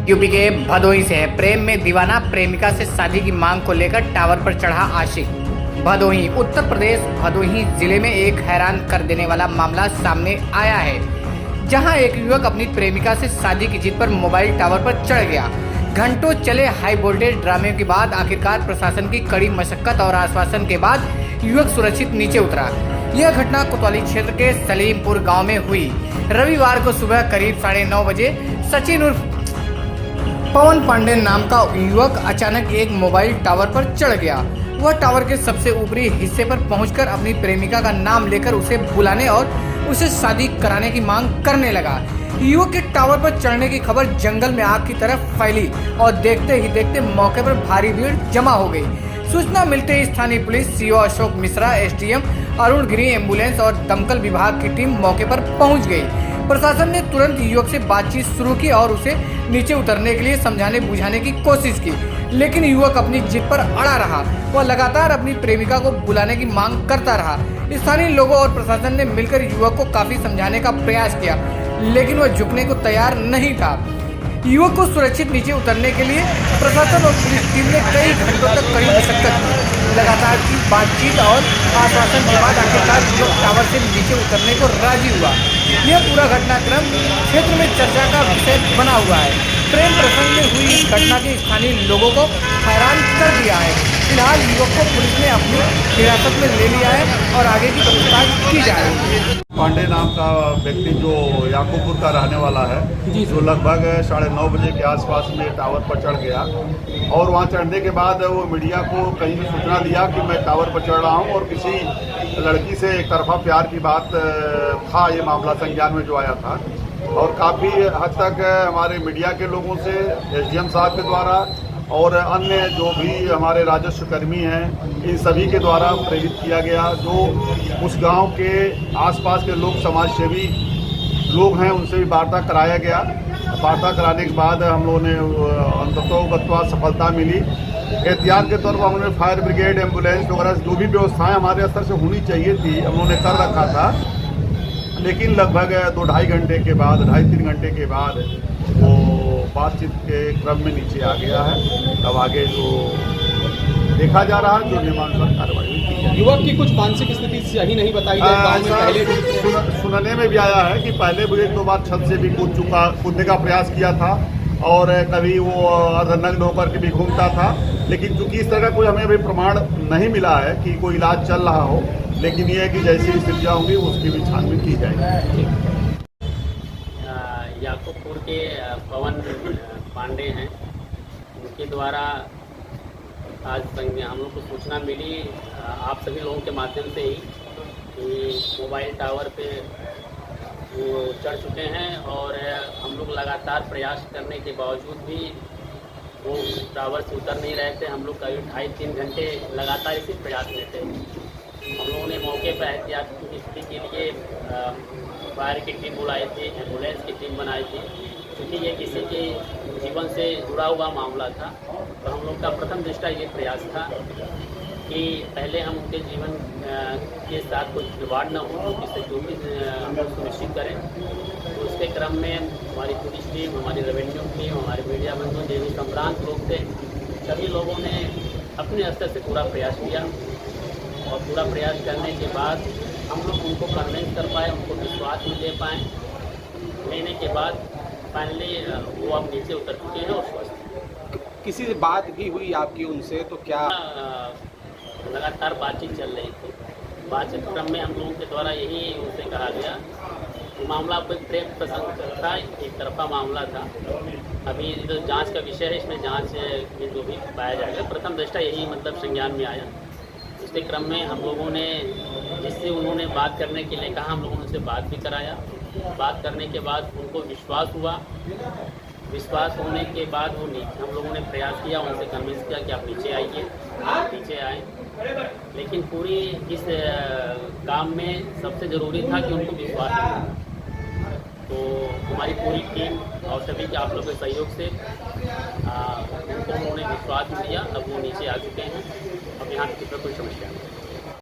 UP के भदोही से है। प्रेम में दीवाना, प्रेमिका से शादी की मांग को लेकर टावर पर चढ़ा आशिक। भदोही उत्तर प्रदेश भदोही जिले में एक हैरान कर देने वाला मामला सामने आया है, जहां एक युवक अपनी प्रेमिका से शादी की जिद पर मोबाइल टावर पर चढ़ गया। घंटों चले हाई वोल्टेज ड्रामे के बाद आखिरकार प्रशासन की कड़ी मशक्कत और आश्वासन के बाद युवक सुरक्षित नीचे उतरा। यह घटना कोतवाली क्षेत्र के सलीमपुर गांव में हुई। रविवार को सुबह करीब 9:30 बजे सचिन उर्फ पवन पांडे नाम का युवक अचानक एक मोबाइल टावर पर चढ़ गया। वह टावर के सबसे ऊपरी हिस्से पर पहुंचकर अपनी प्रेमिका का नाम लेकर उसे बुलाने और उसे शादी कराने की मांग करने लगा। युवक के टावर पर चढ़ने की खबर जंगल में आग की तरफ फैली और देखते ही देखते मौके पर भारी भीड़ जमा हो गई। सूचना मिलते ही स्थानीय police, CO Ashok Mishra, SDM Arun Giri, ambulance और दमकल विभाग की टीम मौके पर पहुंच गई। प्रशासन ने तुरंत युवक से बातचीत शुरू की और उसे नीचे उतरने के लिए समझाने बुझाने की कोशिश की, लेकिन युवक अपनी जिद पर अड़ा रहा। वह लगातार अपनी प्रेमिका को बुलाने की मांग करता रहा। स्थानीय लोगों और प्रशासन ने मिलकर युवक को काफी समझाने का प्रयास किया, लेकिन वह झुकने को तैयार नहीं था। युवक को सुरक्षित नीचे उतरने के लिए प्रशासन और पुलिस टीम ने कई घंटों तक कड़ी मशक्कत की। लगातार की बातचीत और आश्वासन के बाद आखिरकार युवक टावर से नीचे उतरने को राजी हुआ। यह पूरा घटनाक्रम क्षेत्र में चर्चा का विषय बना हुआ है। प्रेम प्रसंग में हुई इस घटना के स्थानीय लोगों को हैरान कर दिया है। फिलहाल युवक को पुलिस ने अपनी हिरासत में ले लिया है और आगे की पूछताछ की जा रही है। पांडे नाम का व्यक्ति जो याकूबपुर का रहने वाला है, जो लगभग 9:30 बजे के आसपास में टावर पर चढ़ गया और वहां चढ़ने के बाद वो मीडिया को कहीं भी सूचना दिया कि मैं टावर पर चढ़ रहा हूं और किसी लड़की से एक तरफा प्यार की बात था। ये मामला संज्ञान में जो आया था और काफ़ी हद तक हमारे मीडिया के लोगों से, एसडीएम साहब के द्वारा और अन्य जो भी हमारे राजस्व कर्मी हैं, इन सभी के द्वारा प्रेरित किया गया। जो उस गांव के आसपास के लोग, समाज सेवी लोग हैं, उनसे भी वार्ता कराया गया। वार्ता कराने के बाद हम लोगों ने अंततोगत्वा सफलता मिली। एहतियात के तौर पर हमने फायर ब्रिगेड, एम्बुलेंस वगैरह जो भी व्यवस्थाएं हमारे स्तर से होनी चाहिए थी, हम लोगों ने कर रखा था। लेकिन लगभग 2-2.5 घंटे के बाद, 2.5-3 घंटे के बाद वो बातचीत के क्रम में नीचे आ गया है। अब आगे जो देखा जा रहा है, जो नियमानुसार कार्रवाई की जाए। युवक की कुछ मानसिक स्थिति सही नहीं बताई गई। सुनने में भी आया है कि पहले भी 1-2 बार छत से भी कूदने का प्रयास किया था और कभी वो अर्धनग्न होकर के भी घूमता था। लेकिन चूंकि इस तरह का कोई हमें अभी प्रमाण नहीं मिला है कि कोई इलाज चल रहा हो, लेकिन ये है कि जैसी स्थितियाँ होंगी उसकी भी छानबीन की जाएगी। याकूबपुर के पवन पांडे हैं, उनके द्वारा आज हम लोग को सूचना मिली आप सभी लोगों के माध्यम से ही कि मोबाइल टावर पे वो चढ़ चुके हैं और हम लोग लगातार प्रयास करने के बावजूद भी वो टावर से उतर नहीं रहे थे। हम लोग करीब 2.5-3 घंटे लगातार इसी प्रयास में थे। हम लोगों ने मौके पर एहतियात की स्थिति के लिए फायर की टीम बुलाई थी, एम्बुलेंस की टीम बनाई थी, क्योंकि ये किसी के जीवन से जुड़ा हुआ मामला था। तो हम लोग का प्रथम दृष्टा ये प्रयास था कि पहले हम उनके जीवन के साथ कुछ खिलवाड़ न हो, इससे जो भी हम लोग सुनिश्चित करें। तो उसके क्रम में हमारी पुलिस टीम, हमारी रेवेन्यू टीम, हमारे मीडिया बंधु, जो भी संभ्रांत लोग थे, सभी लोगों ने अपने स्तर से पूरा प्रयास किया और पूरा प्रयास करने के बाद हम लोग उनको कन्विंस कर पाए, उनको विश्वास में ले पाए। लेने के बाद फाइनली वो अब नीचे उतर चुके हैं और स्वस्थ। किसी से बात भी हुई आपकी उनसे, तो क्या लगातार बातचीत चल रही थी। बातचीत क्रम में हम लोगों के द्वारा यही उनसे कहा गया कि मामला कोई प्रेम प्रसंग था, एक तरफा मामला था। अभी जो जांच का विषय है, इसमें जांच में जो भी पाया जाएगा, प्रथम दृष्टा यही मतलब संज्ञान में आया। उसके क्रम में हम लोगों ने, जिससे उन्होंने बात करने के लिए कहा, हम लोगों ने उनसे बात भी कराया। बात करने के बाद उनको विश्वास हुआ। विश्वास होने के बाद वो नीचे, हम लोगों ने प्रयास किया, उनसे कन्विंस किया कि आप नीचे आइए, नीचे आए। लेकिन पूरी इस काम में सबसे ज़रूरी था कि उनको विश्वास मिले। तो हमारी पूरी टीम और सभी के आप लोगों के सहयोग से उनको उन्होंने विश्वास दिया। अब वो नीचे आ चुके हैं। अब यहाँ की कोई समस्या नहीं।